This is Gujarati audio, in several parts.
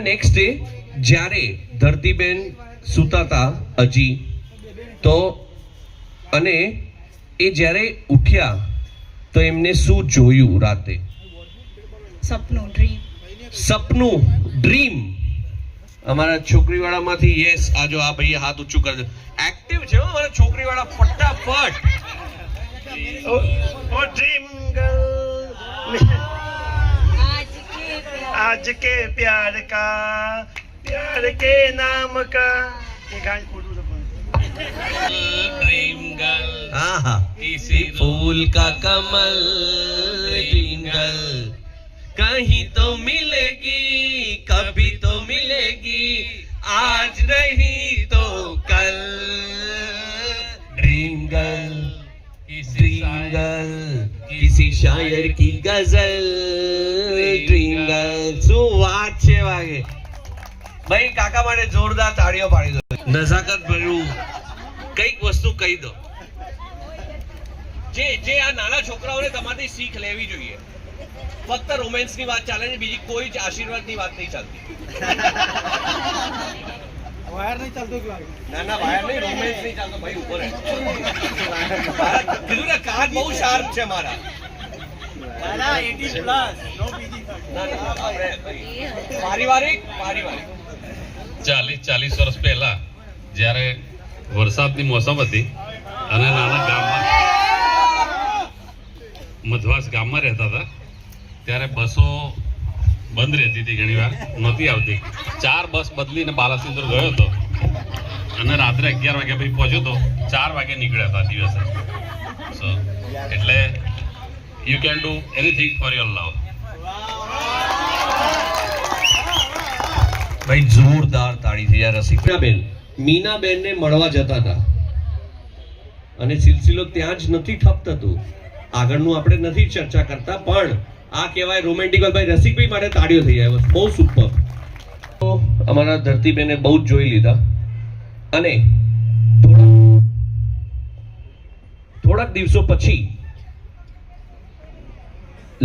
નેક્સ્ટ ડે જ્યારે ધરતીબેન સૂતા હતા હજી તો અને એ જ્યારે ઉઠ્યા તો એમને શું જોયું રાતે? સપનું ડ્રીમ. અમારા છોકરીવાળામાંથી યસ આજો આ ભાઈ હાથ ઊંચું કરજો. એક્ટિવ છે અમારા છોકરીવાળા ફટાફટ. ओ ड्रीम गर्ल आज के प्यार के नाम का ये गान खोलू तो ड्रीम गर्ल हाँ किसी फूल का कमल ड्रीम गर्ल कहीं तो मिलेगी कभी तो मिलेगी आज नहीं तो कल ड्रीम गर्ल किसी शायर की गजल ड्रीम गर्ल. શું વાત છે વાગે ભાઈ. કાકા માટે જોરદાર તાળીઓ પાડી દો. નજાકત ભર્યું કઈક વસ્તુ કહી દો જે આ નાના છોકરાઓને તમારી શીખ લેવી જોઈએ. ફક્ત રોમેન્સ ની વાત ચાલે છે, બીજી કોઈ જ આશીર્વાદ ની વાત નહીં ચાલતી. वायर नहीं चलतो क्यों? ના ના વાયર નહીં, રોમેન્સ નહીં ચાલતો ભાઈ. ઉપર કીધું ને કાન બહુ શાર્પ છે મારા. ना 18 प्लस नो पीजी પારિવારિક 40 વર્ષ પહેલા જ્યારે વરસાદની મોસમ હતી અને નાના ગામમાં મધવાસ ગામમાં રહેતા હતા ત્યારે બસો બંધ રહેતી હતી, ઘણી વાર નહોતી આવતી. 4 બસ બદલીને બાલાસિંદર ગયો હતો અને રાત્રે 11 વાગ્યા પછી પહોંચ્યો તો 4 વાગે નીકળ્યા હતા દિવસે. સો એટલે you can do anything for your લવ. ભાઈ જોરદાર તાળી થઈ યાર. રસિકબેન મીનાબેન ને મળવા જતા હતા અને સિલસિલો ત્યાં જ નથી ઠપતું. આગળનું આપણે નથી ચર્ચા કરતા, પણ આ કહેવાય રોમેન્ટિક. ભાઈ રસિકભાઈ માટે તાળીઓ થઈ જાય. બહુ સુપર. અમારા ધરતીબેને બહુ જ જોઈ લીધા અને થોડાક દિવસો પછી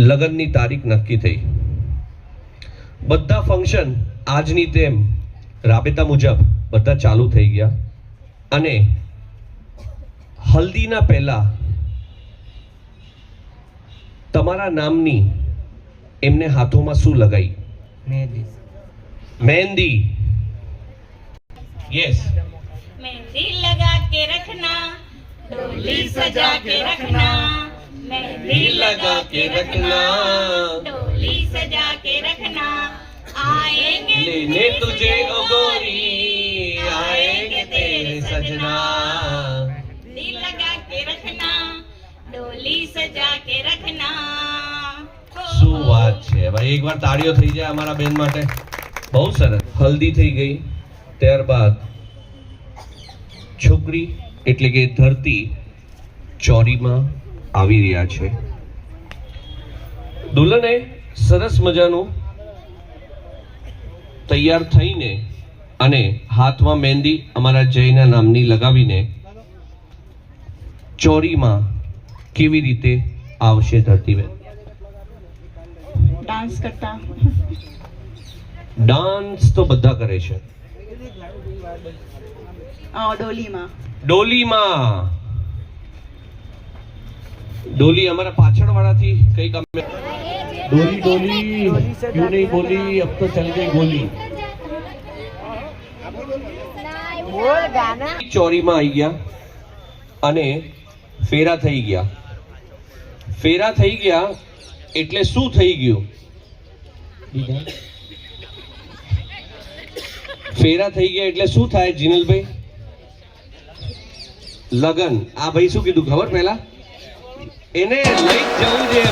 લગ્નની તારીખ નક્કી થઈ. બધા ફંક્શન આજની તેમ રાબેતા મુજબ બધા ચાલુ થઈ ગયા અને હલ્દીના પહેલા તમારા નામની એમને હાથોમાં શું લગાઈ? મહેંદી. યસ. मेहंदी लगा के रखना डोली सजा के रखना मेहंदी लगा के रखना डोली सजा के रखना आएंगे लेने तुझे ओ गोरी आएंगे तेरे सजना. दिल लगा के रखना डोली सजा के रखना. શું વાત છે ભાઈ. એકવાર તાળીઓ થઈ જાય અમારા બેન માટે. બહુ સરસ. હલ્દી થઈ ગઈ, ત્યારબાદ છોકરી એટલે કે ધરતી ચોરીમાં આવી રહ્યા છે. દુલ્હને સરસ મજાનું તૈયાર થઈને અને હાથમાં મહેંદી અમારા જયના નામની લગાવીને ચોરીમાં કેવી રીતે આવશે ધરતીબેન? डांस करता ડાન્સ તો બધા કરે છે. ડોલીમાં डोली हमारा पाछड़ वाला थी कई काम में. डोली डोली क्यों नहीं बोली, अब तो चल गई गोली. ચોરીમાં આવી ગયા અને ફેરા થઈ ગયા. ફેરા થઈ ગયા એટલે શું થઈ ગયું? ફેરા થઈ ગયા એટલે શું થાય જીનલભાઈ? લગન. આ ભાઈ શું કીધું ખબર? પહેલા એને લઈ જવું છે.